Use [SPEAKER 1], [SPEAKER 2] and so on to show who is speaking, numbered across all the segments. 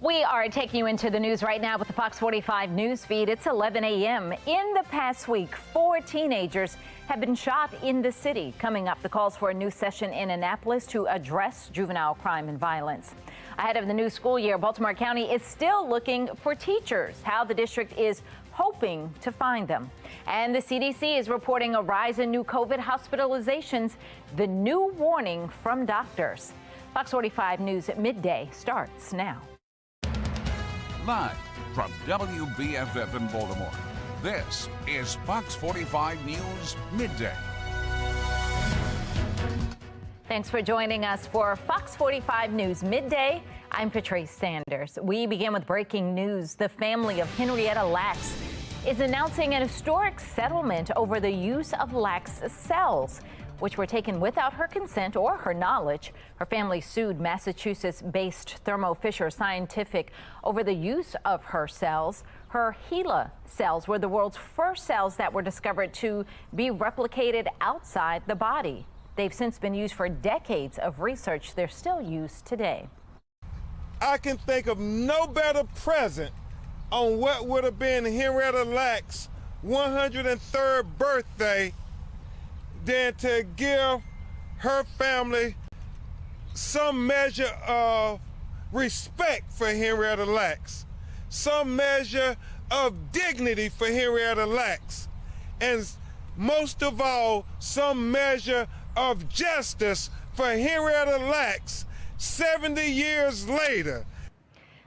[SPEAKER 1] We are taking you into the news right now with the Fox 45 news feed. It's 11 a.m. In the past week, 4 teenagers have been shot in the city. Coming up, the calls for a new session in Annapolis to address juvenile crime and violence. Ahead of the new school year, Baltimore County is still looking for teachers. How the district is hoping to find them. And the CDC is reporting a rise in new COVID hospitalizations. The new warning from doctors. Fox 45 News at midday starts now.
[SPEAKER 2] Live from WBFF in Baltimore, this is Fox 45 News Midday.
[SPEAKER 1] Thanks for joining us for Fox 45 News Midday. I'm Patrice Sanders. We begin with breaking news. The family of Henrietta Lacks is announcing an historic settlement over the use of Lacks cells, which were taken without her consent or her knowledge. Her family sued Massachusetts-based Thermo Fisher Scientific over the use of her cells. Her HeLa cells were the world's first cells that were discovered to be replicated outside the body. They've since been used for decades of research. They're still used today.
[SPEAKER 3] I can think of no better present on what would have been Henrietta Lacks' 103rd birthday than to give her family some measure of respect for Henrietta Lacks, some measure of dignity for Henrietta Lacks, and most of all, some measure of justice for Henrietta Lacks 70 years later.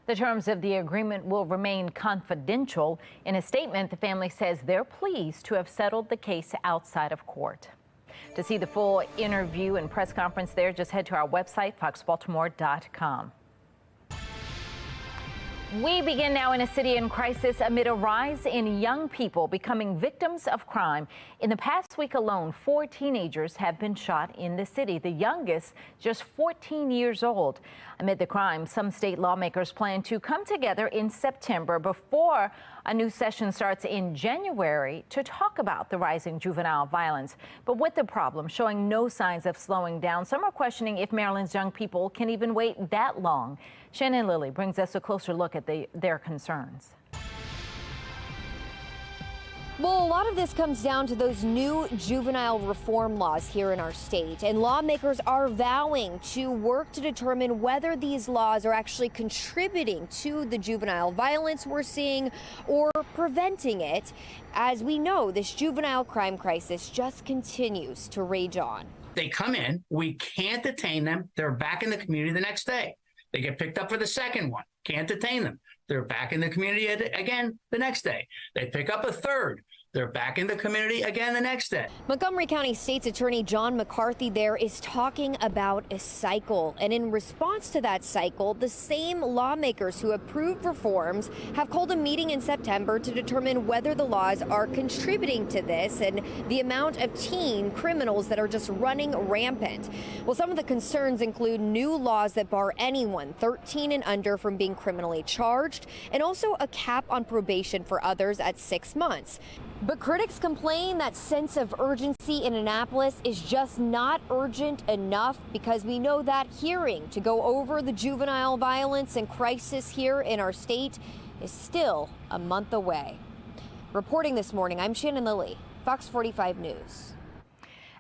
[SPEAKER 1] The terms of the agreement will remain confidential. In a statement, the family says they're pleased to have settled the case outside of court. To see the full interview and press conference there, just head to our website, foxbaltimore.com. We begin now in a city in crisis amid a rise in young people becoming victims of crime. In the past week alone, 4 teenagers have been shot in the city, the youngest just 14 years old. Amid the crime, some state lawmakers plan to come together in September before a new session starts in January to talk about the rising juvenile violence. But with the problem showing no signs of slowing down, some are questioning if Maryland's young people can even wait that long. Shannon Lilly brings us a closer look at their concerns.
[SPEAKER 4] Well, a lot of this comes down to those new juvenile reform laws here in our state, and lawmakers are vowing to work to determine whether these laws are actually contributing to the juvenile violence we're seeing or preventing it. As we know, this juvenile crime crisis just continues to rage on.
[SPEAKER 5] They come in, we can't detain them, they're back in the community the next day. They get picked up for the second one, can't detain them. They're back in the community again the next day. They pick up a third. They're back in the community again the next day.
[SPEAKER 4] Montgomery County State's Attorney John McCarthy there is talking about a cycle. And in response to that cycle, the same lawmakers who approved reforms have called a meeting in September to determine whether the laws are contributing to this and the amount of teen criminals that are just running rampant. Well, some of the concerns include new laws that bar anyone 13 and under from being criminally charged, and also a cap on probation for others at 6 months. But critics complain that sense of urgency in Annapolis is just not urgent enough, because we know that hearing to go over the juvenile violence and crisis here in our state is still a month away. Reporting this morning, I'm Shannon Lilly, Fox 45 News.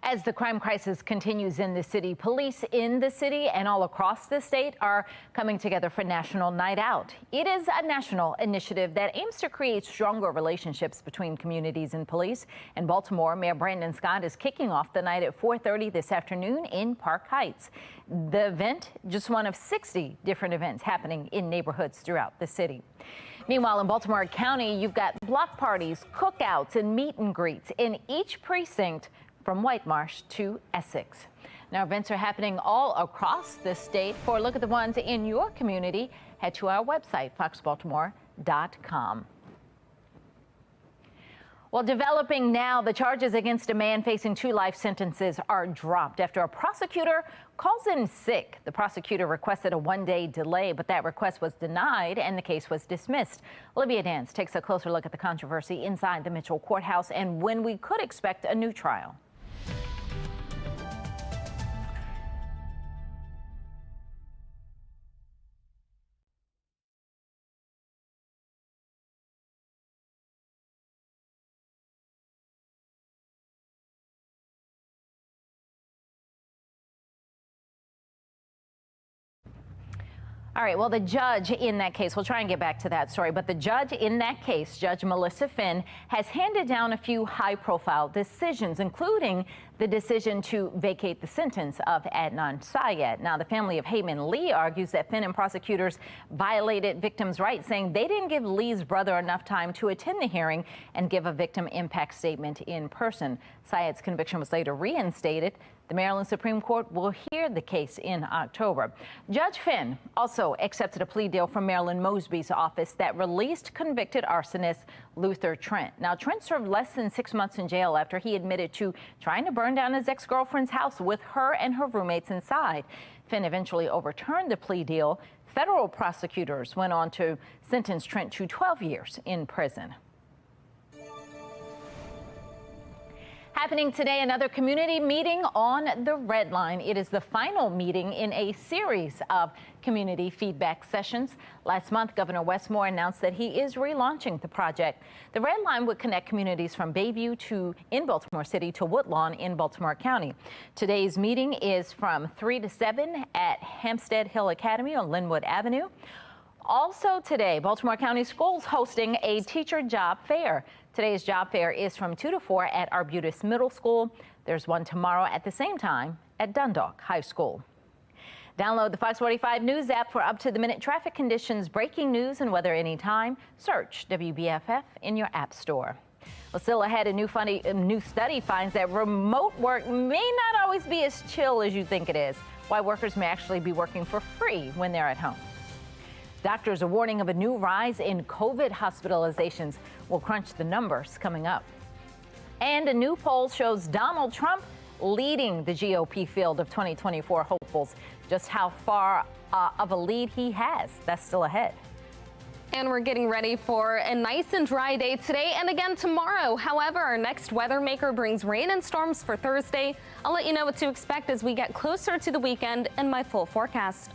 [SPEAKER 1] As the crime crisis continues in the city, police in the city and all across the state are coming together for National Night Out. It is a national initiative that aims to create stronger relationships between communities and police. In Baltimore, Mayor Brandon Scott is kicking off the night at 4:30 this afternoon in Park Heights. The event, just one of 60 different events happening in neighborhoods throughout the city. Meanwhile, in Baltimore County, you've got block parties, cookouts, and meet and greets in each precinct, from White Marsh to Essex. Now, events are happening all across the state. For a look at the ones in your community, head to our website, foxbaltimore.com. Well, developing now, the charges against a man facing 2 life sentences are dropped after a prosecutor calls in sick. The prosecutor requested a 1-day delay, but that request was denied and the case was dismissed. Olivia Dance takes a closer look at the controversy inside the Mitchell Courthouse and when we could expect a new trial. All right, well, the judge in that case, we'll try and get back to that story, but the judge in that case, Judge Melissa Finn, has handed down a few high-profile decisions, including the decision to vacate the sentence of Adnan Syed. Now, the family of Hayman Lee argues that Finn and prosecutors violated victims' rights, saying they didn't give Lee's brother enough time to attend the hearing and give a victim impact statement in person. Syed's conviction was later reinstated. The Maryland Supreme Court will hear the case in October. Judge Finn also accepted a plea deal from Marilyn Mosby's office that released convicted arsonist Luther Trent. Now, Trent served less than 6 months in jail after he admitted to trying to burn down his ex-girlfriend's house with her and her roommates inside. Finn eventually overturned the plea deal. Federal prosecutors went on to sentence Trent to 12 years in prison. Happening today, another community meeting on the Red Line. It is the final meeting in a series of community feedback sessions. Last month, Governor Wes Moore announced that he is relaunching the project. The Red Line would connect communities from Bayview in Baltimore City to Woodlawn in Baltimore County. Today's meeting is from 3 to 7 at Hampstead Hill Academy on Linwood Avenue. Also today, Baltimore County Schools hosting a teacher job fair. Today's job fair is from 2 to 4 at Arbutus Middle School. There's one tomorrow at the same time at Dundalk High School. Download the Fox 45 News app for up-to-the-minute traffic conditions, breaking news, and weather anytime. Search WBFF in your app store. Well, still ahead, a new study finds that remote work may not always be as chill as you think it is. Why workers may actually be working for free when they're at home. Doctors are warning of a new rise in COVID hospitalizations. We'll crunch the numbers coming up. And a new poll shows Donald Trump leading the GOP field of 2024 hopefuls. Just how far of a lead he has, that's still ahead.
[SPEAKER 6] And we're getting ready for a nice and dry day today and again tomorrow. However, our next weather maker brings rain and storms for Thursday. I'll let you know what to expect as we get closer to the weekend in my full forecast.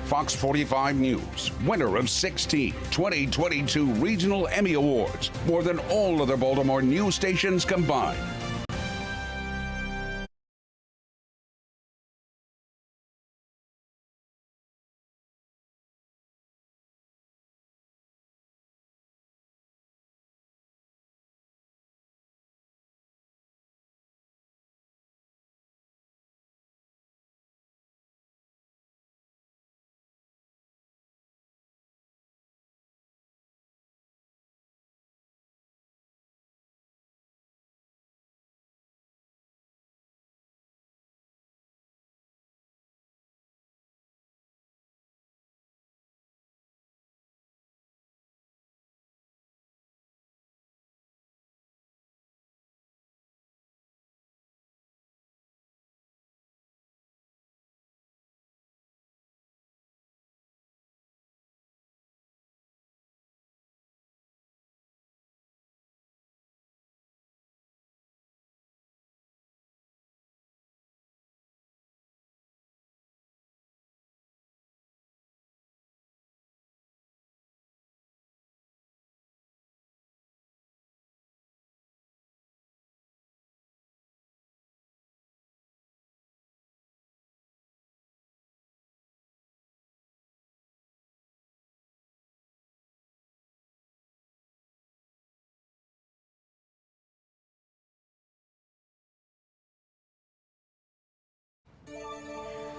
[SPEAKER 2] Fox 45 News, winner of 16 2022 Regional Emmy Awards, more than all other Baltimore news stations combined.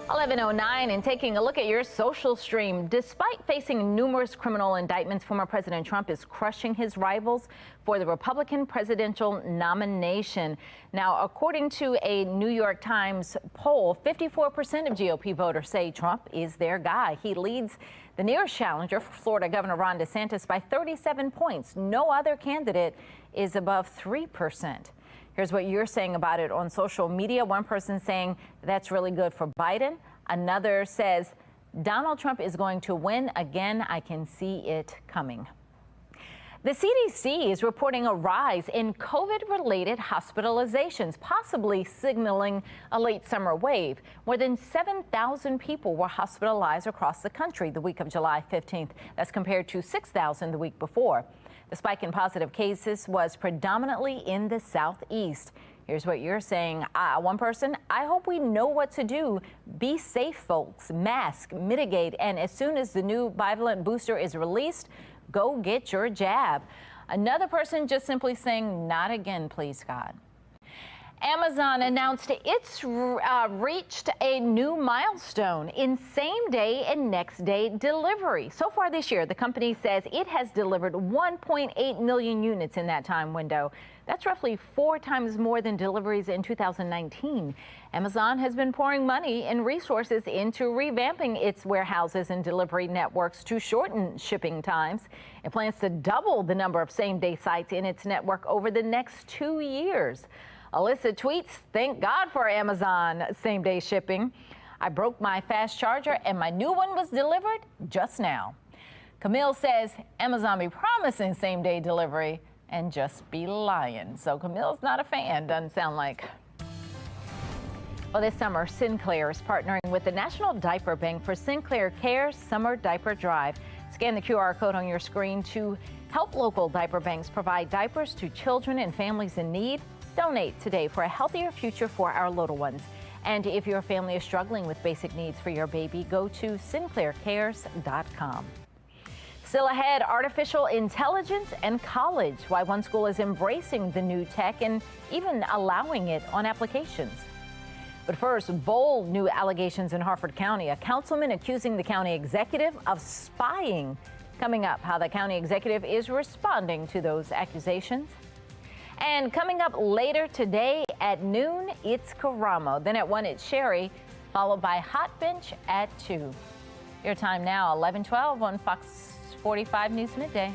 [SPEAKER 1] (11:09) and taking a look at your social stream. Despite facing numerous criminal indictments, former President Trump is crushing his rivals for the Republican presidential nomination. Now, according to a New York Times poll, 54% of GOP voters say Trump is their guy. He leads the nearest challenger, Florida Governor Ron DeSantis, by 37 points. No other candidate is above 3%. Here's what you're saying about it on social media. One person saying that's really good for Biden. Another says Donald Trump is going to win again. I can see it coming. The CDC is reporting a rise in COVID-related hospitalizations, possibly signaling a late summer wave. More than 7,000 people were hospitalized across the country the week of July 15th. That's compared to 6,000 the week before. The spike in positive cases was predominantly in the southeast. Here's what you're saying. One person, I hope we know what to do. Be safe, folks. Mask, mitigate, and as soon as the new bivalent booster is released, go get your jab. Another person just simply saying, not again, please, God. Amazon announced it's reached a new milestone in same-day and next-day delivery. So far this year, the company says it has delivered 1.8 million units in that time window. That's roughly 4 times more than deliveries in 2019. Amazon has been pouring money and resources into revamping its warehouses and delivery networks to shorten shipping times. It plans to double the number of same-day sites in its network over the next 2 years. Alyssa tweets, thank God for Amazon same-day shipping. I broke my fast charger and my new one was delivered just now. Camille says Amazon be promising same-day delivery and just be lying. So Camille's not a fan, doesn't sound like. Well, this summer, Sinclair is partnering with the National Diaper Bank for Sinclair Cares Summer Diaper Drive. Scan the QR code on your screen to help local diaper banks provide diapers to children and families in need. Donate today for a healthier future for our little ones. And if your family is struggling with basic needs for your baby, go to sinclaircares.com. Still ahead, artificial intelligence and college, why one school is embracing the new tech and even allowing it on applications. But first, bold new allegations in Harford County. A councilman accusing the county executive of spying. Coming up, how the county executive is responding to those accusations. And coming up later today at noon, it's Karamo. Then at 1, it's Sherry, followed by Hot Bench at 2. Your time now, 11:12 on Fox 45 News Midday.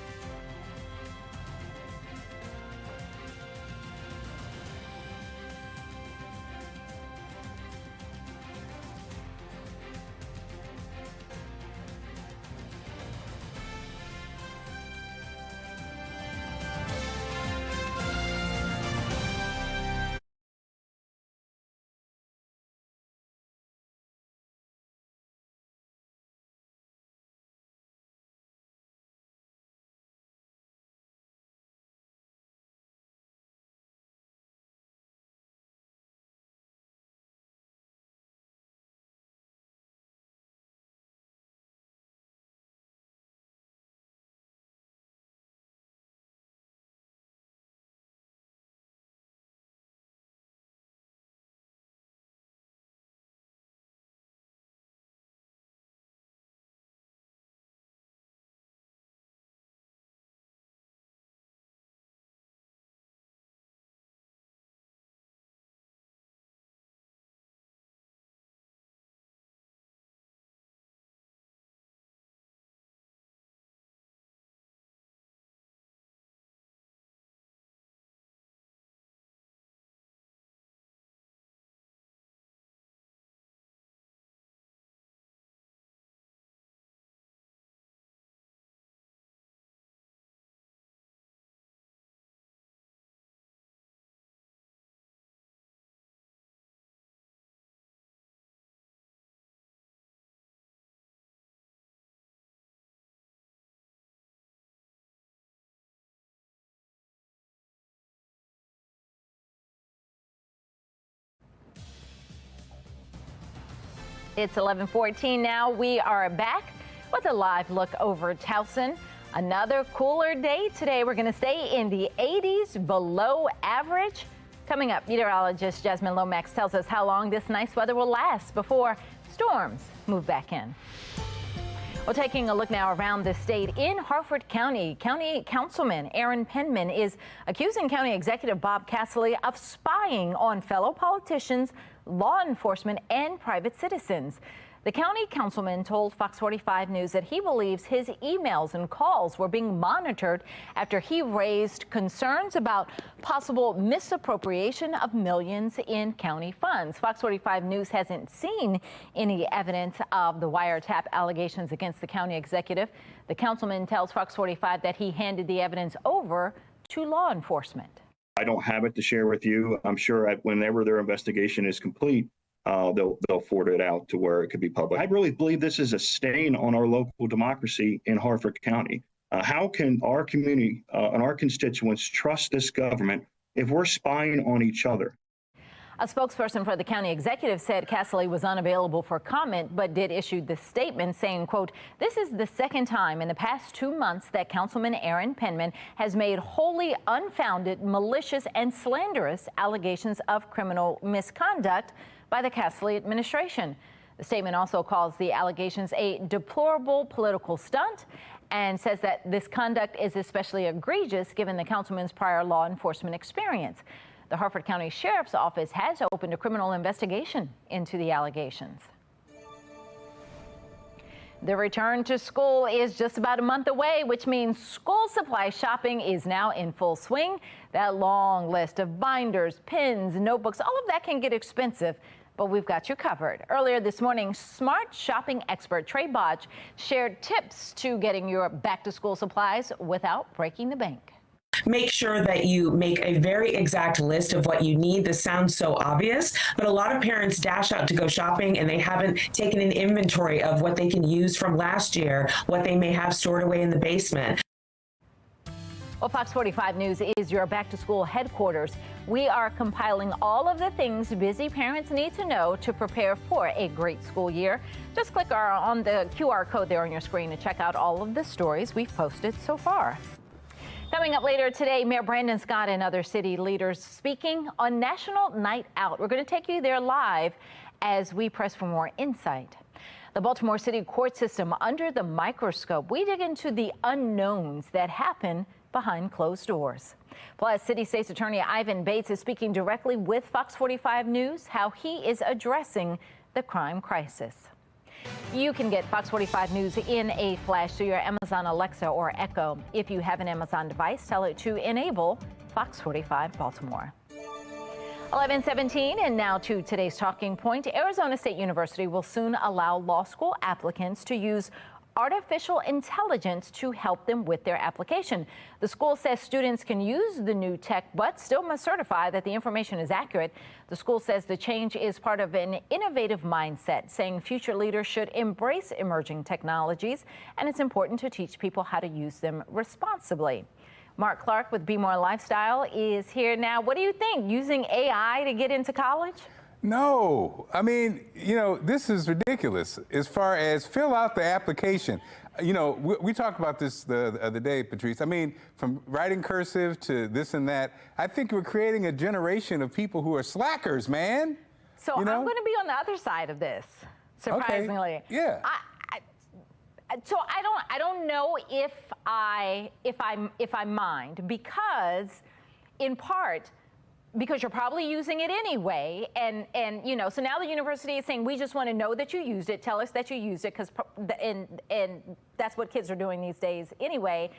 [SPEAKER 1] It's 11:14 now. We are back with a live look over Towson. Another cooler day today. We're going to stay in the 80s, below average. Coming up, meteorologist Jasmine Lomax tells us how long this nice weather will last before storms move back in. Well, taking a look now around the state in Harford County, County Councilman Aaron Penman is accusing County Executive Bob Casserly of spying on fellow politicians, law enforcement, and private citizens. The county councilman told Fox 45 News that he believes his emails and calls were being monitored after he raised concerns about possible misappropriation of millions in county funds. Fox 45 News hasn't seen any evidence of the wiretap allegations against the county executive. The councilman tells Fox 45 that he handed the evidence over to law enforcement.
[SPEAKER 7] I don't have it to share with you. I'm sure whenever their investigation is complete, they'll forward it out to where it could be public. I really believe this is a stain on our local democracy in Harford County. How can our community and our constituents trust this government if we're spying on each other?
[SPEAKER 1] A spokesperson for the county executive said Casserly was unavailable for comment, but did issue this statement saying, quote, "This is the second time in the past 2 months that Councilman Aaron Penman has made wholly unfounded, malicious, and slanderous allegations of criminal misconduct by the Casserly administration." The statement also calls the allegations a deplorable political stunt and says that this conduct is especially egregious given the councilman's prior law enforcement experience. The Harford County Sheriff's Office has opened a criminal investigation into the allegations. The return to school is just about a month away, which means school supply shopping is now in full swing. That long list of binders, pens, notebooks, all of that can get expensive, but we've got you covered. Earlier this morning, smart shopping expert Trey Botch shared tips to getting your back-to-school supplies without breaking the bank.
[SPEAKER 8] Make sure that you make a very exact list of what you need. This sounds so obvious, but a lot of parents dash out to go shopping and they haven't taken an inventory of what they can use from last year, what they may have stored away in the basement.
[SPEAKER 1] Well, Fox 45 News is your back-to-school headquarters. We are compiling all of the things busy parents need to know to prepare for a great school year. Just click on the QR code there on your screen to check out all of the stories we've posted so far. Coming up later today, Mayor Brandon Scott and other city leaders speaking on National Night Out. We're going to take you there live as we press for more insight. The Baltimore City court system under the microscope. We dig into the unknowns that happen behind closed doors. Plus, City State's Attorney Ivan Bates is speaking directly with Fox 45 News, how he is addressing the crime crisis. You can get Fox 45 News in a flash to your Amazon Alexa or Echo. If you have an Amazon device, tell it to enable Fox 45 Baltimore. 11:17, and now to today's talking point. Arizona State University will soon allow law school applicants to use artificial intelligence to help them with their application. The school says students can use the new tech, but still must certify that the information is accurate. The school says the change is part of an innovative mindset, saying future leaders should embrace emerging technologies, and it's important to teach people how to use them responsibly. Mark Clark with Be More Lifestyle is here now. What do you think? Using AI to get into college?
[SPEAKER 9] No, I mean, this is ridiculous as far as fill out the application. We talked about this the other day, Patrice. I mean, from writing cursive to this and that, I think we're creating a generation of people who are slackers, man.
[SPEAKER 1] So I'm going to be on the other side of this, surprisingly.
[SPEAKER 9] Okay. Yeah.
[SPEAKER 1] So I don't know if I mind, because in part, because you're probably using it anyway, and so now the university is saying, we just want to know that you used it. Tell us that you used it, because and that's what kids are doing these days anyway.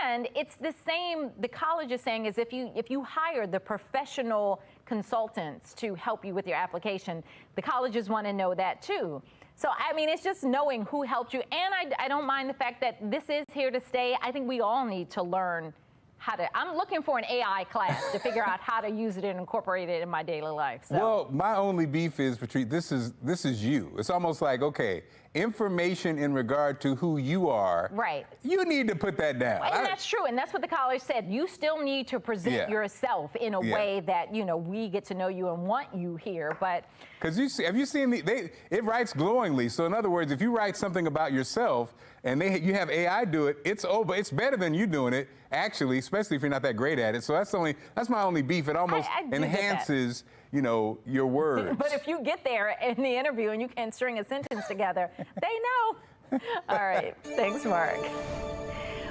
[SPEAKER 1] And it's the same. The college is saying is if you hire the professional consultants to help you with your application, the colleges want to know that too. So I mean, it's just knowing who helped you, and I don't mind the fact that this is here to stay. I think we all need to learn how to. I'm looking for an AI class to figure out how to use it and incorporate it in my daily life. So.
[SPEAKER 9] Well, my only beef is, Patrice, this is you. It's almost like, okay, information in regard to who you are.
[SPEAKER 1] Right.
[SPEAKER 9] You need to put that down.
[SPEAKER 1] And that's true, and that's what the college said. You still need to present yourself in a way that, we get to know you and want you here, but.
[SPEAKER 9] Because have you seen it writes glowingly. So in other words, if you write something about yourself and you have AI do it, it's better than you doing it, actually, especially if you're not that great at it. So that's my only beef. It almost enhances, your words.
[SPEAKER 1] But if you get there in the interview and you can't string a sentence together, they know. All right. Thanks, Mark.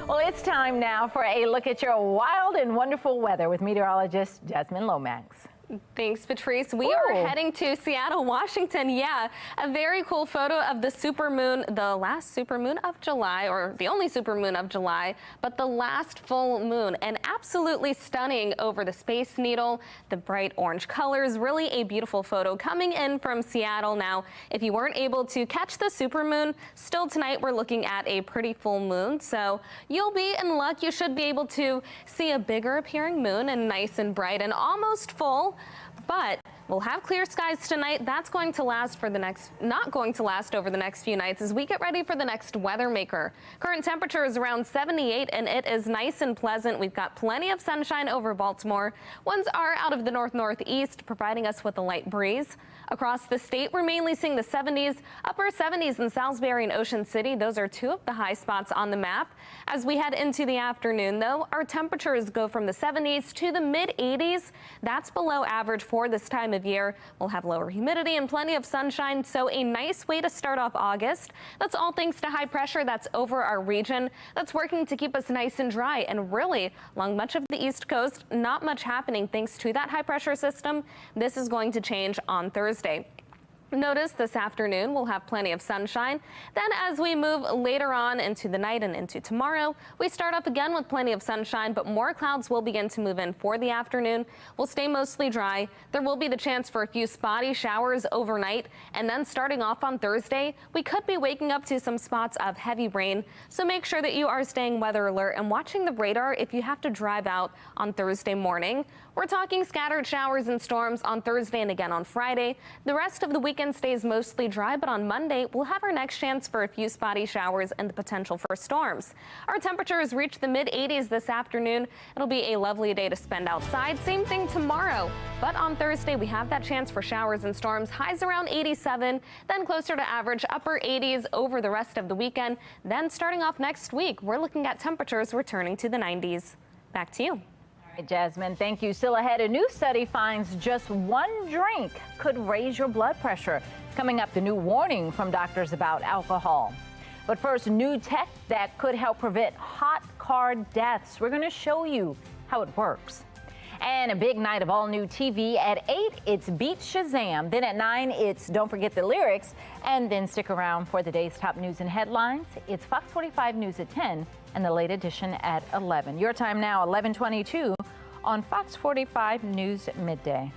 [SPEAKER 1] Well, it's time now for a look at your wild and wonderful weather with meteorologist Jasmine Lomax.
[SPEAKER 6] Thanks, Patrice. We are heading to Seattle, Washington. Yeah, a very cool photo of the supermoon, the last supermoon of July, or the only supermoon of July, but the last full moon, and absolutely stunning over the Space Needle, the bright orange colors, really a beautiful photo coming in from Seattle. Now, if you weren't able to catch the supermoon, still tonight we're looking at a pretty full moon, so you'll be in luck. You should be able to see a bigger appearing moon and nice and bright and almost full. But we'll have clear skies tonight. That's going to last for the not going to last over the next few nights as we get ready for the next weather maker. Current temperature is around 78 and it is nice and pleasant. We've got plenty of sunshine over Baltimore. Winds are out of the north-northeast, providing us with a light breeze. Across the state, we're mainly seeing the 70s, upper 70s in Salisbury and Ocean City. Those are two of the high spots on the map. As we head into the afternoon, though, our temperatures go from the 70s to the mid-80s. That's below average for this time of year. We'll have lower humidity and plenty of sunshine, so a nice way to start off August. That's all thanks to high pressure that's over our region. That's working to keep us nice and dry, and really, along much of the East Coast, not much happening thanks to that high pressure system. This is going to change on Thursday. Notice this afternoon we'll have plenty of sunshine. Then as we move later on into the night and into tomorrow, we start up again with plenty of sunshine, but more clouds will begin to move in for the afternoon. We'll stay mostly dry. There will be the chance for a few spotty showers overnight. And then starting off on Thursday, we could be waking up to some spots of heavy rain. So make sure that you are staying weather alert and watching the radar if you have to drive out on Thursday morning. We're talking scattered showers and storms on Thursday and again on Friday. The rest of the weekend stays mostly dry, but on Monday, we'll have our next chance for a few spotty showers and the potential for storms. Our temperatures reach the mid-80s this afternoon. It'll be a lovely day to spend outside. Same thing tomorrow. But on Thursday, we have that chance for showers and storms. Highs around 87, then closer to average upper 80s over the rest of the weekend. Then starting off next week, we're looking at temperatures returning to the 90s. Back to you.
[SPEAKER 1] All right, Jasmine, thank you. Still ahead, a new study finds just one drink could raise your blood pressure. Coming up, the new warning from doctors about alcohol. But first, new tech that could help prevent hot car deaths. We're going to show you how it works. And a big night of all new TV. At 8, it's Beat Shazam. Then at 9, it's Don't Forget the Lyrics. And then stick around for the day's top news and headlines. It's Fox 45 News at 10 and the late edition at 11. Your time now, 11:22 on Fox 45 News Midday.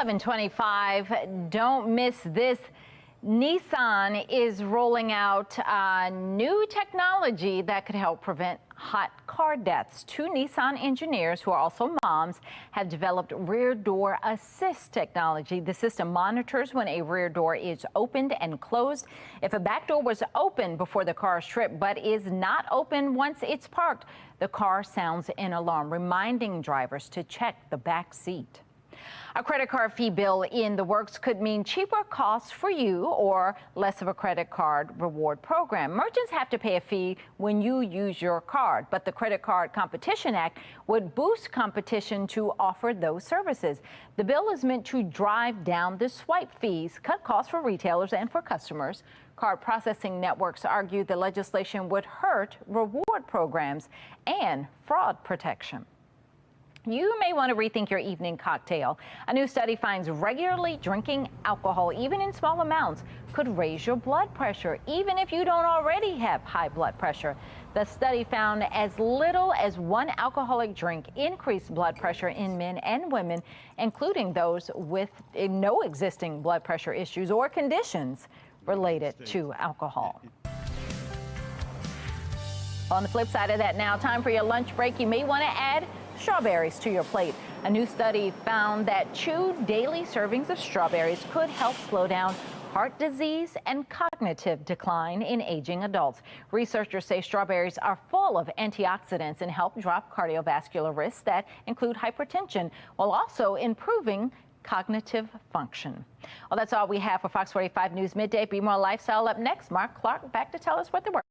[SPEAKER 1] 11:25. Don't miss this. Nissan is rolling out new technology that could help prevent hot car deaths. Two Nissan engineers, who are also moms, have developed rear door assist technology. The system monitors when a rear door is opened and closed. If a back door was open before the car's trip but is not open once it's parked, the car sounds an alarm, reminding drivers to check the back seat. A credit card fee bill in the works could mean cheaper costs for you or less of a credit card reward program. Merchants have to pay a fee when you use your card, but the Credit Card Competition Act would boost competition to offer those services. The bill is meant to drive down the swipe fees, cut costs for retailers and for customers. Card processing networks argue the legislation would hurt reward programs and fraud protection. You may want to rethink your evening cocktail. A new study finds regularly drinking alcohol, even in small amounts, could raise your blood pressure, even if you don't already have high blood pressure. The study found as little as one alcoholic drink increased blood pressure in men and women, including those with no existing blood pressure issues or conditions related to alcohol. On the flip side of that now, time for your lunch break. You may want to add strawberries to your plate. A new study found that 2 daily servings of strawberries could help slow down heart disease and cognitive decline in aging adults. Researchers say strawberries are full of antioxidants and help drop cardiovascular risks that include hypertension, while also improving cognitive function. Well, that's all we have for Fox 45 News Midday. Be More Lifestyle up next. Mark Clark back to tell us what the word.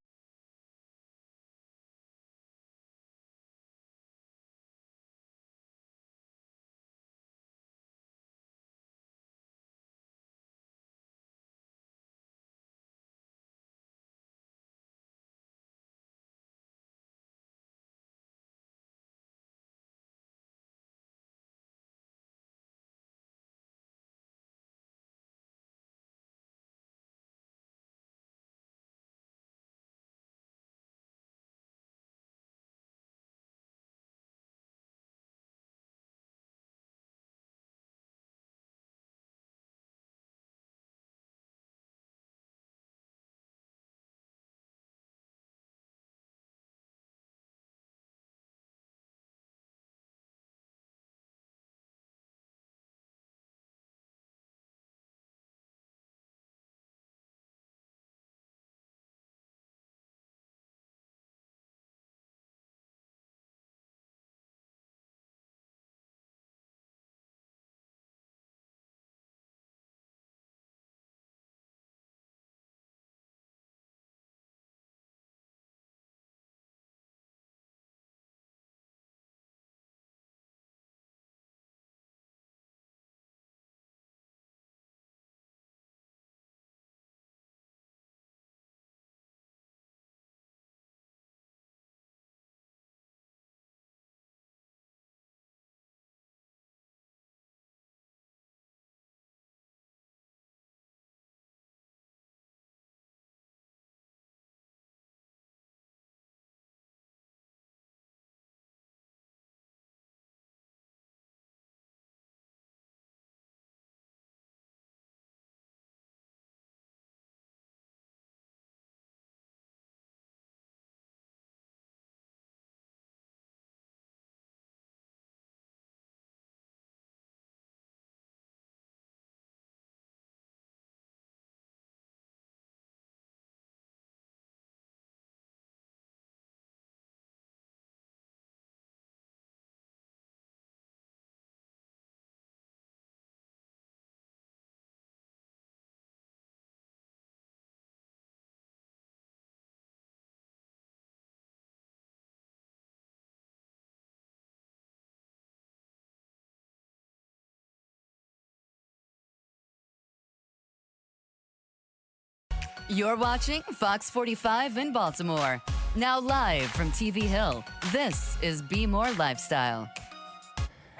[SPEAKER 10] You're watching Fox 45 in Baltimore. Now live from TV Hill, this is Be More Lifestyle.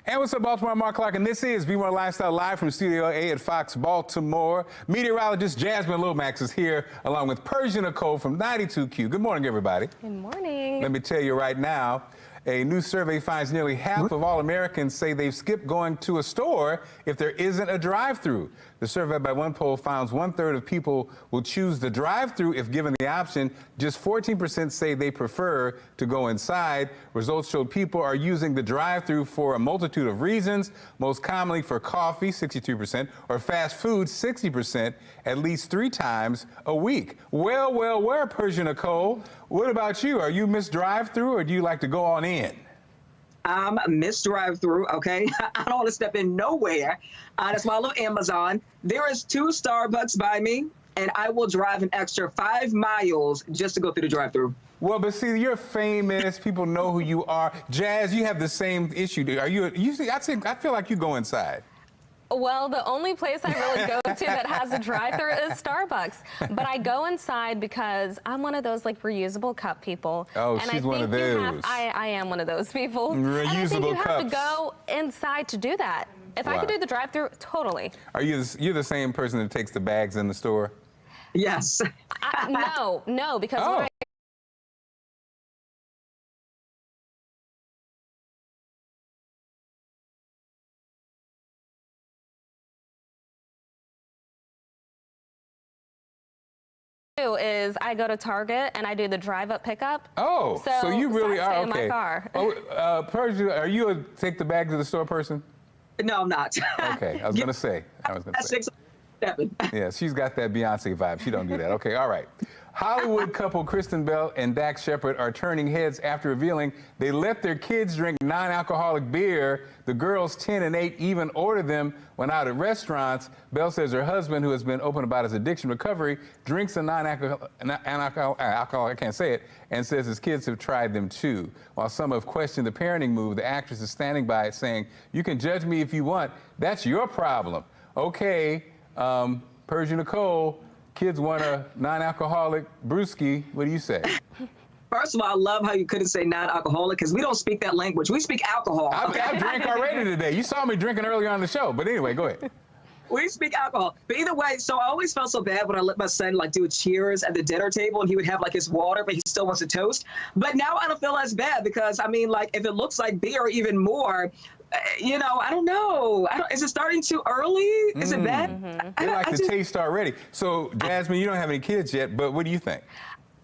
[SPEAKER 9] And what's up, Baltimore? I'm Mark Clark, and this is Be More Lifestyle live from Studio A at Fox Baltimore. Meteorologist Jasmine Lomax is here, along with Persia Nicole from 92Q. Good morning, everybody.
[SPEAKER 6] Good morning.
[SPEAKER 9] Let me tell you right now, A new survey finds nearly half of all Americans say they've skipped going to a store if there isn't a drive-through. The survey by one poll found 1/3 of people will choose the drive-through if given the option. Just 14% say they prefer to go inside. Results showed people are using the drive-through for a multitude of reasons, most commonly for coffee, 63%, or fast food, 60%, at least 3 times a week. Well, Persia Nicole, what about you? Are you Miss Drive-Through, or do you like to go on in?
[SPEAKER 11] I'm Miss Drive-Through, okay? I don't want to step in nowhere. That's why I love Amazon. There is 2 Starbucks by me, and I will drive an extra 5 miles just to go through the drive-through.
[SPEAKER 9] Well, but see, you're famous. People know who you are. Jazz, you have the same issue. Are you? I feel like you go inside.
[SPEAKER 6] Well, the only place I really go to that has a drive-thru is Starbucks. But I go inside because I'm one of those like reusable cup people.
[SPEAKER 9] Oh, and she's one of those.
[SPEAKER 6] I am one of those people.
[SPEAKER 9] Reusable
[SPEAKER 6] and I think you
[SPEAKER 9] cups.
[SPEAKER 6] have to go inside to do that. If I could do the drive-thru, totally.
[SPEAKER 9] Are you're the same person that takes the bags in the store?
[SPEAKER 11] Yes.
[SPEAKER 6] No, because when is I go to Target and I do the drive-up pickup.
[SPEAKER 9] Oh, so you really
[SPEAKER 6] I stay
[SPEAKER 9] are
[SPEAKER 6] in
[SPEAKER 9] okay.
[SPEAKER 6] my car.
[SPEAKER 9] Oh, Persia, are you a take the bag to the store person?
[SPEAKER 11] No, I'm not.
[SPEAKER 9] Okay, I was gonna say. Yeah, she's got that Beyonce vibe. She don't do that. Okay, all right. Hollywood couple Kristen Bell and Dax Shepard are turning heads after revealing they let their kids drink non-alcoholic beer. The girls, 10 and 8, even order them when out at restaurants. Bell says her husband, who has been open about his addiction recovery, drinks a non-alcoholic, I can't say it, and says his kids have tried them too. While some have questioned the parenting move, the actress is standing by it saying, "You can judge me if you want. That's your problem." Okay, Persia Nicole, kids want a non-alcoholic brewski. What do you say?
[SPEAKER 11] First of all, I love how you couldn't say non-alcoholic because we don't speak that language. We speak alcohol.
[SPEAKER 9] I drank already today. You saw me drinking earlier on the show. But anyway, go ahead.
[SPEAKER 11] We speak alcohol. But either way, so I always felt so bad when I let my son like do a cheers at the dinner table and he would have like his water, but he still wants a toast. But now I don't feel as bad because, I mean, like if it looks like beer even more, you know, I don't know. Is it starting too early? Is it bad?
[SPEAKER 9] They like the taste already. So, Jasmine, you don't have any kids yet, but what do you think?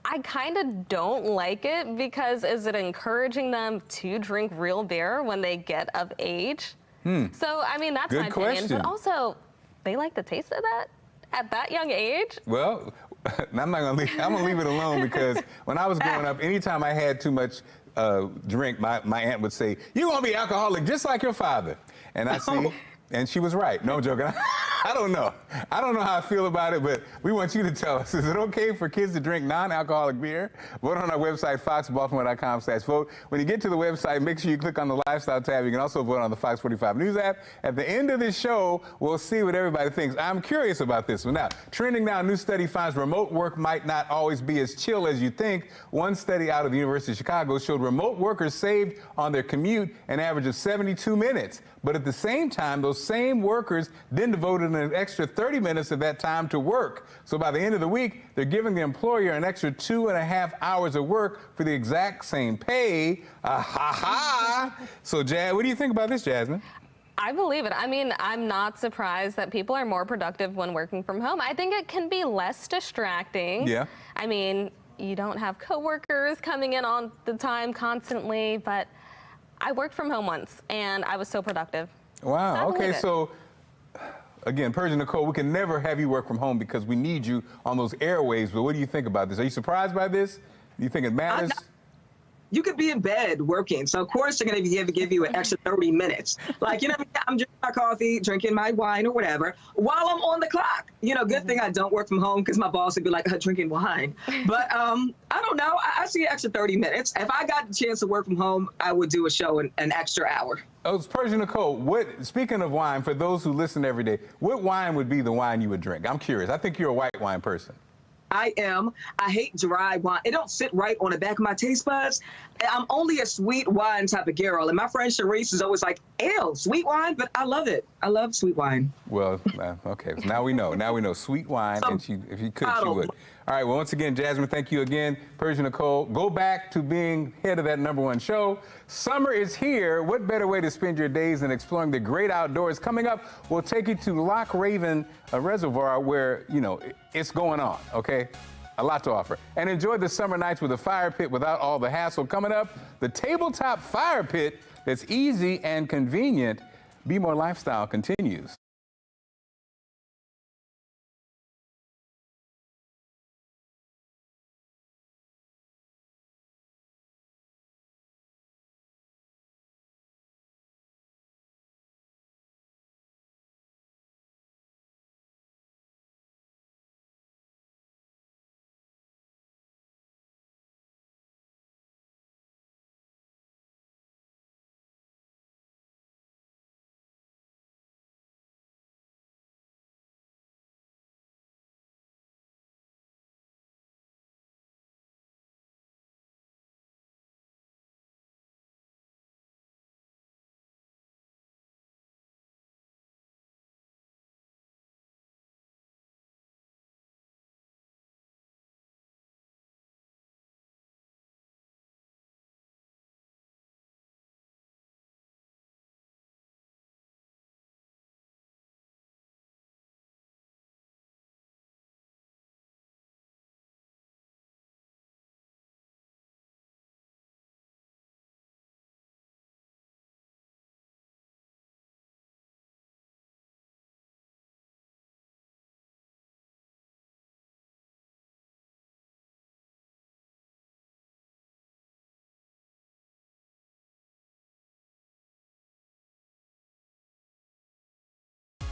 [SPEAKER 6] I kind of don't like it because is it encouraging them to drink real beer when they get of age? So, I mean, that's my opinion. But also, they like the taste of that at that young age?
[SPEAKER 9] Well, I'm gonna leave it alone because when I was growing up, anytime I had too much drink, my aunt would say, "You're gonna be alcoholic just like your father." And I see, and she was right. No, I'm joking. I don't know. I don't know how I feel about it, but we want you to tell us. Is it okay for kids to drink non-alcoholic beer? Vote on our website, foxbaltimore.com/vote. When you get to the website, make sure you click on the lifestyle tab. You can also vote on the Fox 45 News app. At the end of this show, we'll see what everybody thinks. I'm curious about this one. Now, trending now, a new study finds remote work might not always be as chill as you think. One study out of the University of Chicago showed remote workers saved on their commute an average of 72 minutes. But at the same time, those same workers then devoted an extra 30 minutes of that time to work. So by the end of the week, they're giving the employer an extra 2.5 hours of work for the exact same pay. So, what do you think about this, Jasmine?
[SPEAKER 6] I believe it. I mean, I'm not surprised that people are more productive when working from home. I think it can be less distracting.
[SPEAKER 9] Yeah.
[SPEAKER 6] I mean, you don't have coworkers coming in on the time constantly, but I worked from home once, and I was so productive.
[SPEAKER 9] Wow. Okay, so again, Persia Nicole, we can never have you work from home because we need you on those airwaves. But what do you think about this? Are you surprised by this? Do you think it matters?
[SPEAKER 11] You could be in bed working, so of course they're going to give you an extra 30 minutes. Like, you know, I'm drinking my coffee, drinking my wine or whatever, while I'm on the clock. You know, good thing I don't work from home because my boss would be like, drinking wine. But I don't know. I see an extra 30 minutes. If I got the chance to work from home, I would do a show in an extra hour.
[SPEAKER 9] Oh, it's Persia Nicole. Speaking of wine, for those who listen every day, what wine would be the wine you would drink? I'm curious. I think you're a white wine person.
[SPEAKER 11] I am. I hate dry wine. It don't sit right on the back of my taste buds. I'm only a sweet wine type of girl. And my friend Sharice is always like, ew, sweet wine? But I love it. I love sweet wine.
[SPEAKER 9] Well, okay. So now we know. Now we know sweet wine. And if you could, she would. All right, well, once again, Jasmine, thank you again. Persia Nicole, go back to being head of that #1 show. Summer is here. What better way to spend your days than exploring the great outdoors? Coming up, we'll take you to Loch Raven Reservoir where, you know, it's going on, okay? A lot to offer. And enjoy the summer nights with a fire pit without all the hassle. Coming up, the tabletop fire pit that's easy and convenient. Be More Lifestyle continues.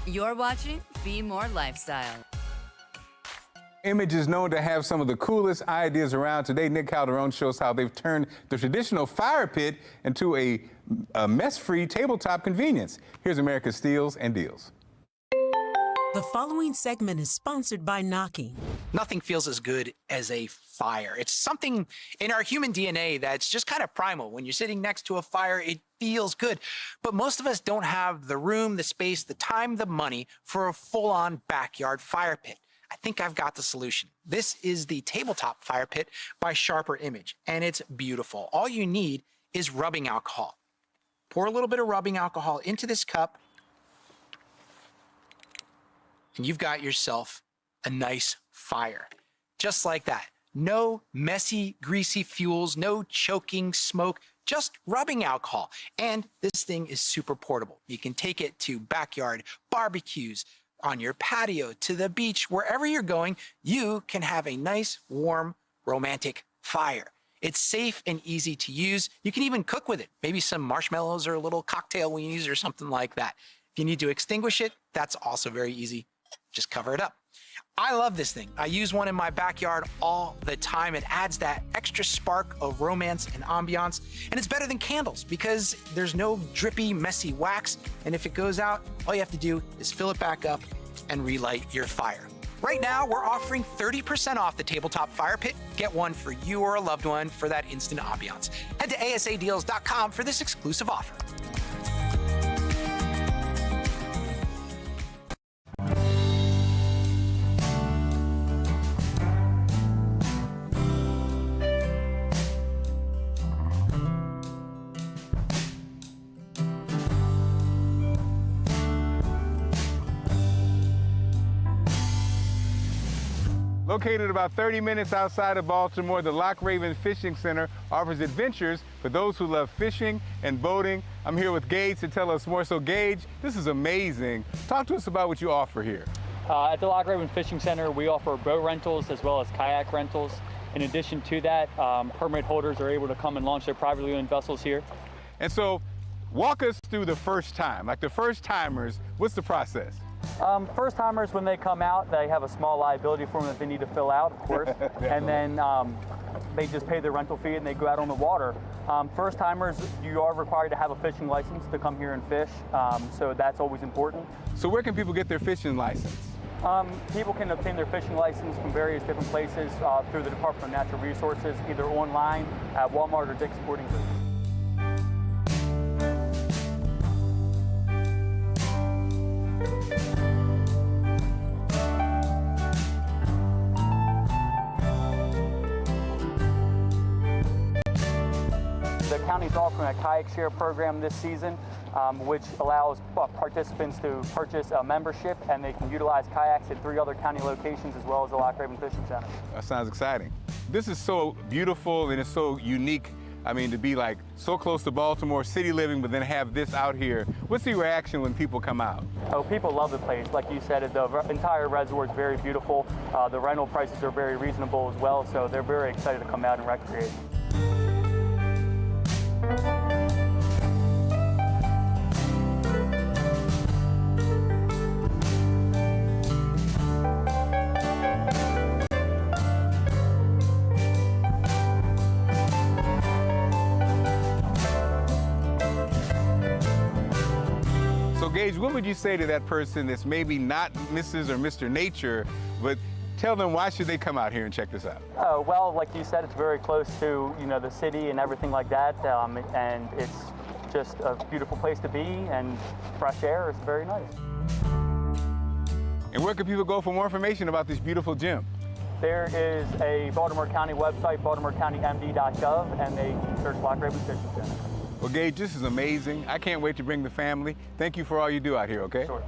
[SPEAKER 10] You're watching Be More Lifestyle.
[SPEAKER 9] Image is known to have some of the coolest ideas around. Today, Nick Calderon shows how they've turned the traditional fire pit into a mess-free tabletop convenience. Here's America's Steals and Deals.
[SPEAKER 12] The following segment is sponsored by Knocking.
[SPEAKER 13] Nothing feels as good as a fire. It's something in our human DNA that's just kind of primal. When you're sitting next to a fire, it feels good. But most of us don't have the room, the space, the time, the money for a full-on backyard fire pit. I think I've got the solution. This is the tabletop fire pit by Sharper Image, and it's beautiful. All you need is rubbing alcohol. Pour a little bit of rubbing alcohol into this cup, and you've got yourself a nice fire. Just like that. No messy, greasy fuels, no choking smoke, just rubbing alcohol. And this thing is super portable. You can take it to backyard barbecues, on your patio, to the beach, wherever you're going, you can have a nice, warm, romantic fire. It's safe and easy to use. You can even cook with it. Maybe some marshmallows or a little cocktail weenies or something like that. If you need to extinguish it, that's also very easy. Just cover it up. I love this thing. I use one in my backyard all the time. It adds that extra spark of romance and ambiance. And it's better than candles because there's no drippy, messy wax. And if it goes out, all you have to do is fill it back up and relight your fire. Right now, we're offering 30% off the tabletop fire pit. Get one for you or a loved one for that instant ambiance. Head to asadeals.com for this exclusive offer.
[SPEAKER 9] Located about 30 minutes outside of Baltimore, the Loch Raven Fishing Center offers adventures for those who love fishing and boating. I'm here with Gage to tell us more. So Gage, this is amazing. Talk to us about what you offer here.
[SPEAKER 14] At the Loch Raven Fishing Center, we offer boat rentals as well as kayak rentals. In addition to that, permit holders are able to come and launch their privately owned vessels here.
[SPEAKER 9] And so walk us through the first time, like the first timers, what's the process?
[SPEAKER 14] First timers, when they come out, they have a small liability form that they need to fill out, of course, and then they just pay their rental fee and they go out on the water. First timers, you are required to have a fishing license to come here and fish, so that's always important.
[SPEAKER 9] So where can people get their fishing license?
[SPEAKER 14] People can obtain their fishing license from various different places through the Department of Natural Resources, either online at Walmart or Dick's Sporting Goods. the county's offering a kayak share program this season, which allows participants to purchase a membership, and they can utilize kayaks at 3 other county locations as well as the Lock Raven Fishing Center.
[SPEAKER 9] That sounds exciting. This is so beautiful and it's so unique. I mean, to be like so close to Baltimore, city living, but then have this out here. What's the reaction when people come out?
[SPEAKER 14] Oh, people love the place. Like you said, the entire reservoir is very beautiful. The rental prices are very reasonable as well, so they're very excited to come out and recreate.
[SPEAKER 9] Gage, what would you say to that person that's maybe not Mrs. or Mr. Nature, but tell them why should they come out here and check this out?
[SPEAKER 14] Well, like you said, it's very close to, the city and everything like that, and it's just a beautiful place to be, and fresh air is very nice.
[SPEAKER 9] And where can people go for more information about this beautiful gym?
[SPEAKER 14] There is a Baltimore County website, baltimorecountymd.gov, and they search Lock Raven Fishing Center.
[SPEAKER 9] Well, Gage, this is amazing. I can't wait to bring the family. Thank you for all you do out here, okay?
[SPEAKER 14] Sure.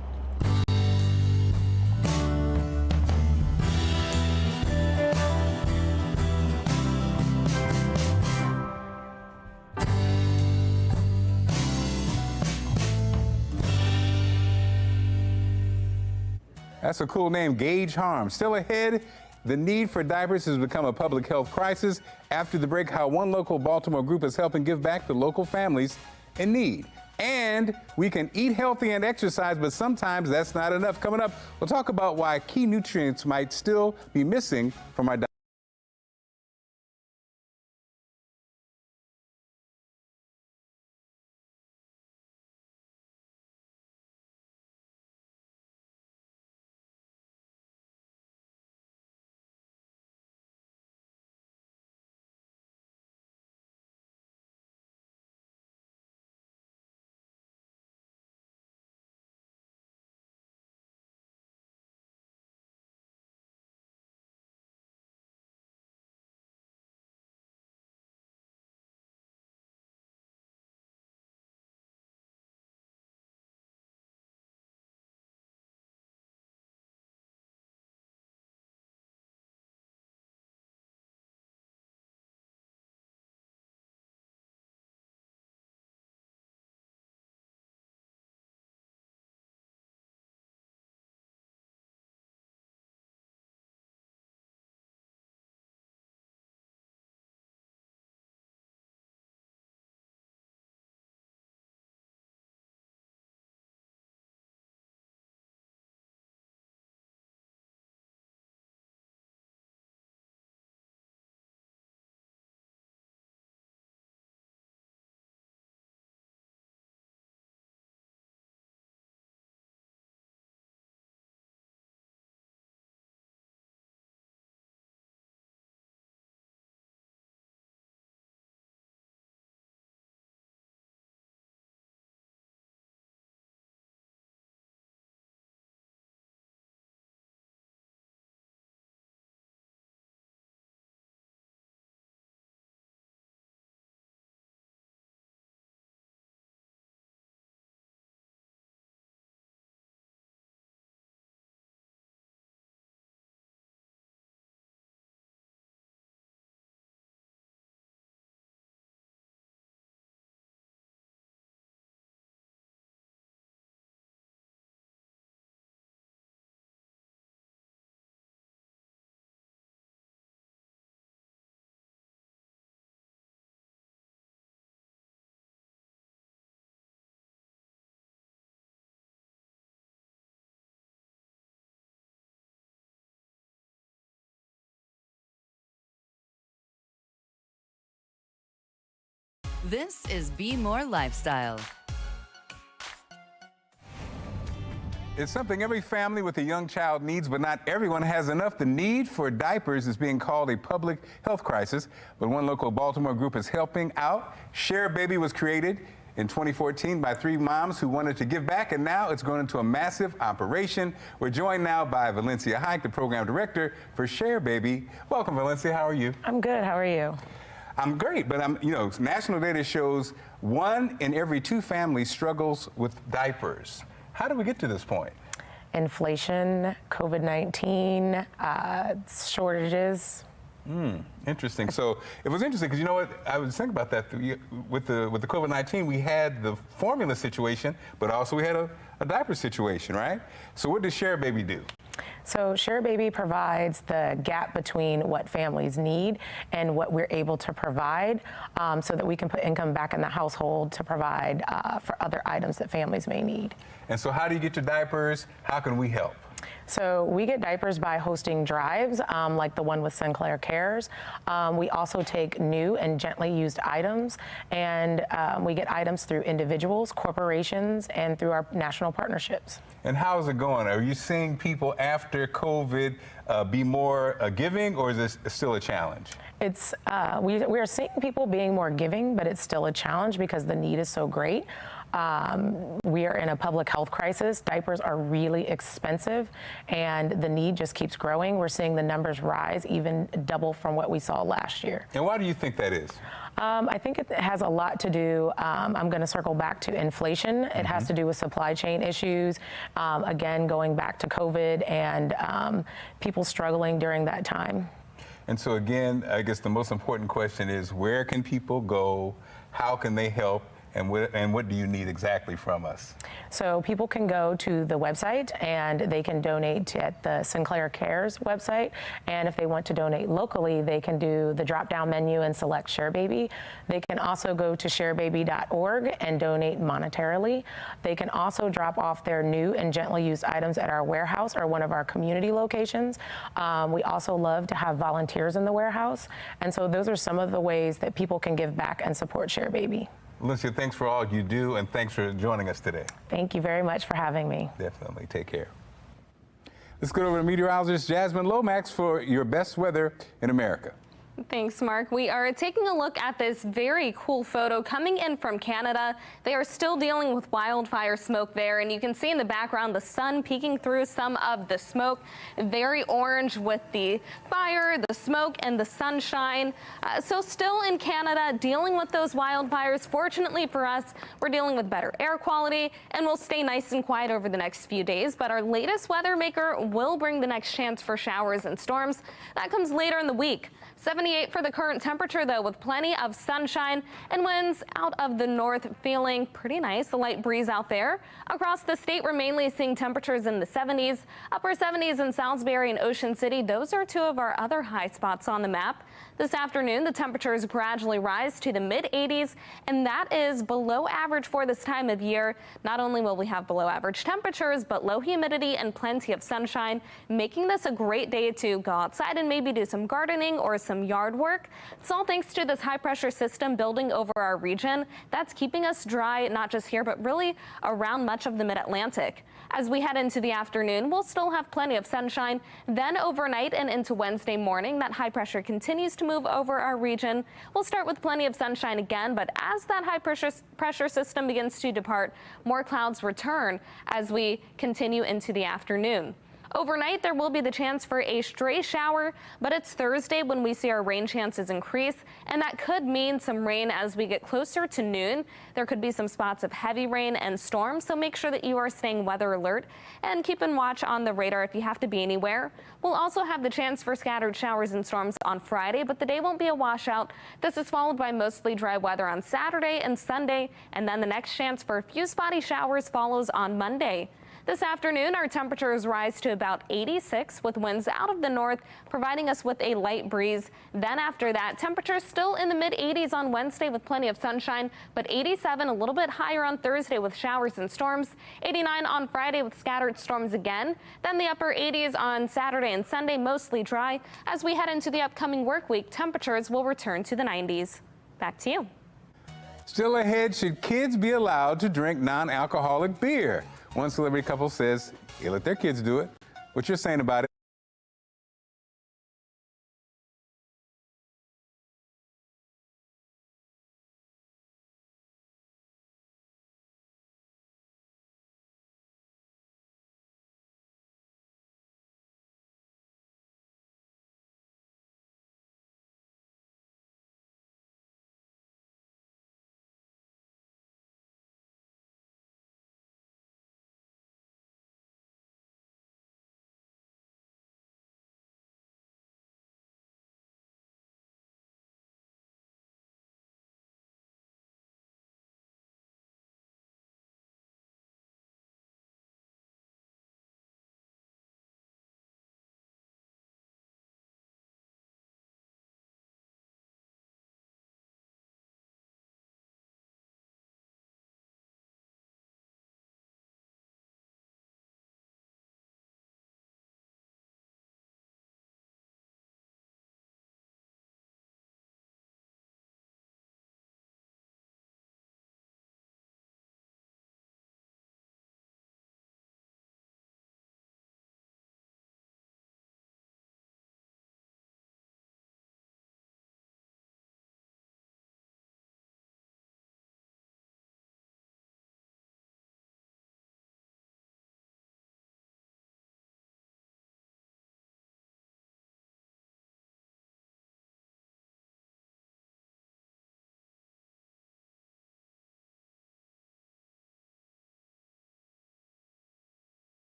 [SPEAKER 9] That's a cool name, Gage Harm. Still ahead, the need for diapers has become a public health crisis. After the break, how one local Baltimore group is helping give back to local families in need. And we can eat healthy and exercise, but sometimes that's not enough. Coming up, we'll talk about why key nutrients might still be missing from our diet.
[SPEAKER 10] This is Be More Lifestyle.
[SPEAKER 9] It's something every family with a young child needs, but not everyone has enough. The need for diapers is being called a public health crisis, but one local Baltimore group is helping out. Share Baby was created in 2014 by 3 moms who wanted to give back, and now it's grown into a massive operation. We're joined now by Valencia Hike, the program director for Share Baby. Welcome, Valencia. How are you?
[SPEAKER 15] I'm good. How are you?
[SPEAKER 9] I'm great, but national data shows 1 in every 2 families struggles with diapers. How did we get to this point?
[SPEAKER 15] Inflation, COVID-19, shortages.
[SPEAKER 9] Interesting. So it was interesting because you know what? I was thinking about that with the COVID-19. We had the formula situation, but also we had a diaper situation, right? So what does Share Baby do?
[SPEAKER 15] So Share Baby provides the gap between what families need and what we're able to provide, so that we can put income back in the household to provide for other items that families may need.
[SPEAKER 9] And so how do you get your diapers? How can we help?
[SPEAKER 15] So we get diapers by hosting drives, like the one with Sinclair Cares. We also take new and gently used items, and we get items through individuals, corporations, and through our national partnerships.
[SPEAKER 9] And how is it going? Are you seeing people after COVID be more giving, or is this still a challenge?
[SPEAKER 15] It's we are seeing people being more giving, but it's still a challenge because the need is so great. We are in a public health crisis. Diapers are really expensive, and the need just keeps growing. We're seeing the numbers rise, even double from what we saw last year.
[SPEAKER 9] And why do you think that is?
[SPEAKER 15] I think it has a lot to do, I'm going to circle back to inflation. It has to do with supply chain issues, again, going back to COVID and people struggling during that time.
[SPEAKER 9] And so again, I guess the most important question is, where can people go? How can they help? And what do you need exactly from us?
[SPEAKER 15] So people can go to the website and they can donate at the Sinclair Cares website. And if they want to donate locally, they can do the drop-down menu and select Share Baby. They can also go to sharebaby.org and donate monetarily. They can also drop off their new and gently used items at our warehouse or one of our community locations. We also love to have volunteers in the warehouse. And so those are some of the ways that people can give back and support Share Baby.
[SPEAKER 9] Alicia, thanks for all you do, and thanks for joining us today.
[SPEAKER 15] Thank you very much for having me.
[SPEAKER 9] Definitely. Take care. Let's go over to meteorologist Jasmine Lomax for your best weather in America.
[SPEAKER 6] Thanks, Mark. We are taking a look at this very cool photo coming in from Canada. They are still dealing with wildfire smoke there, and you can see in the background the sun peeking through some of the smoke. Very orange with the fire, the smoke, and the sunshine. So still in Canada, dealing with those wildfires. Fortunately for us, we're dealing with better air quality, and we'll stay nice and quiet over the next few days. But our latest weather maker will bring the next chance for showers and storms. That comes later in the week. 78 for the current temperature, though, with plenty of sunshine and winds out of the north, feeling pretty nice. The light breeze out there. Across the state, we're mainly seeing temperatures in the 70s, upper 70s in Salisbury and Ocean City. Those are two of our other high spots on the map. This afternoon, the temperatures gradually rise to the mid-80s, and that is below average for this time of year. Not only will we have below average temperatures, but low humidity and plenty of sunshine, making this a great day to go outside and maybe do some gardening or some yard work. It's all thanks to this high pressure system building over our region that's keeping us dry, not just here, but really around much of the mid-Atlantic. As we head into the afternoon, we'll still have plenty of sunshine. Then overnight and into Wednesday morning, that high pressure continues to move over our region. We'll start with plenty of sunshine again, but as that high pressure system begins to depart, more clouds return as we continue into the afternoon. Overnight, there will be the chance for a stray shower, but it's Thursday when we see our rain chances increase, and that could mean some rain as we get closer to noon. There could be some spots of heavy rain and storms, so make sure that you are staying weather alert and keep in watch on the radar if you have to be anywhere. We'll also have the chance for scattered showers and storms on Friday, but the day won't be a washout. This is followed by mostly dry weather on Saturday and Sunday, and then the next chance for a few spotty showers follows on Monday. This afternoon, our temperatures rise to about 86 with winds out of the north, providing us with a light breeze. Then after that, temperatures still in the mid-80s on Wednesday with plenty of sunshine, but 87 a little bit higher on Thursday with showers and storms, 89 on Friday with scattered storms again. Then the upper 80s on Saturday and Sunday, mostly dry. As we head into the upcoming work week, temperatures will return to the 90s. Back to you.
[SPEAKER 9] Still ahead, should kids be allowed to drink non-alcoholic beer? One celebrity couple says they let their kids do it. What you're saying about it?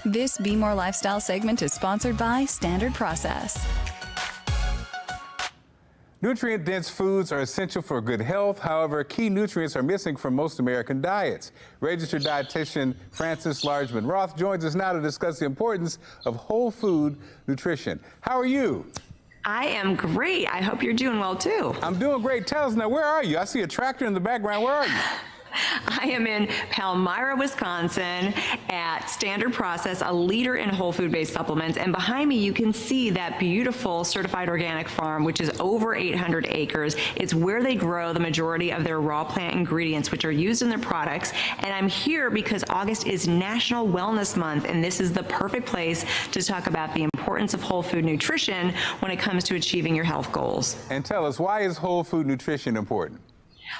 [SPEAKER 16] This Be More Lifestyle segment is sponsored by Standard Process.
[SPEAKER 9] Nutrient-dense foods are essential for good health. However, key nutrients are missing from most American diets. Registered dietitian Frances Largeman Roth joins us now to discuss the importance of whole food nutrition. How are you?
[SPEAKER 17] I am great. I hope you're doing well too.
[SPEAKER 9] I'm doing great. Tell us now, where are you? I see a tractor in the background. Where are you?
[SPEAKER 17] I am in Palmyra, Wisconsin at Standard Process, a leader in whole food-based supplements. And behind me, you can see that beautiful certified organic farm, which is over 800 acres. It's where they grow the majority of their raw plant ingredients, which are used in their products. And I'm here because August is National Wellness Month, and this is the perfect place to talk about the importance of whole food nutrition when it comes to achieving your health goals.
[SPEAKER 9] And tell us, why is whole food nutrition important?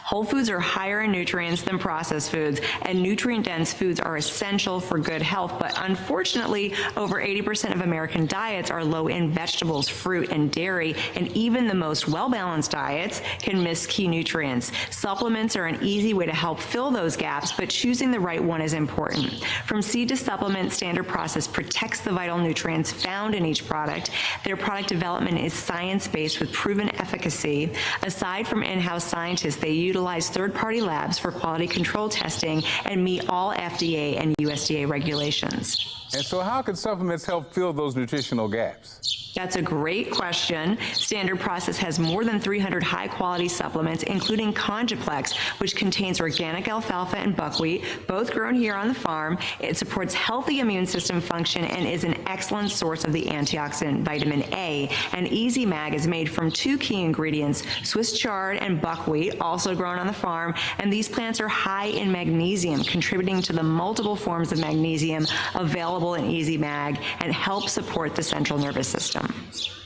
[SPEAKER 17] Whole foods are higher in nutrients than processed foods, and nutrient-dense foods are essential for good health. But unfortunately, over 80% of American diets are low in vegetables, fruit, and dairy, and even the most well-balanced diets can miss key nutrients. Supplements are an easy way to help fill those gaps, but choosing the right one is important. From seed to supplement, Standard Process protects the vital nutrients found in each product. Their product development is science-based with proven efficacy. Aside from in-house scientists, they utilize third-party labs for quality control testing and meet all FDA and USDA regulations.
[SPEAKER 9] And so how can supplements help fill those nutritional gaps?
[SPEAKER 17] That's a great question. Standard Process has more than 300 high-quality supplements, including Conjuplex, which contains organic alfalfa and buckwheat, both grown here on the farm. It supports healthy immune system function and is an excellent source of the antioxidant vitamin A. And Easy Mag is made from two key ingredients, Swiss chard and buckwheat, also grown on the farm. And these plants are high in magnesium, contributing to the multiple forms of magnesium available in Easy Mag and help support the central nervous system.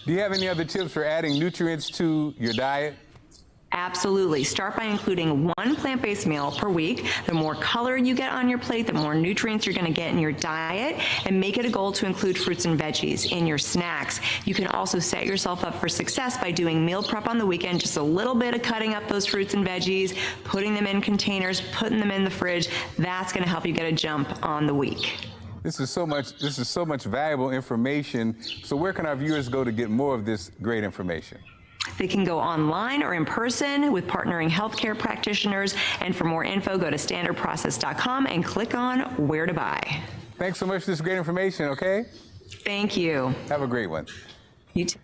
[SPEAKER 9] Do you have any other tips for adding nutrients to your diet?
[SPEAKER 17] Absolutely. Start by including one plant-based meal per week. The more color you get on your plate, the more nutrients you're going to get in your diet, and make it a goal to include fruits and veggies in your snacks. You can also set yourself up for success by doing meal prep on the weekend, just a little bit of cutting up those fruits and veggies, putting them in containers, putting them in the fridge. That's going to help you get a jump on the week.
[SPEAKER 9] This is so much valuable information. So where can our viewers go to get more of this great information?
[SPEAKER 17] They can go online or in person with partnering healthcare practitioners. And for more info, go to standardprocess.com and click on where to buy.
[SPEAKER 9] Thanks so much for this great information, okay?
[SPEAKER 17] Thank you.
[SPEAKER 9] Have a great one.
[SPEAKER 17] You too.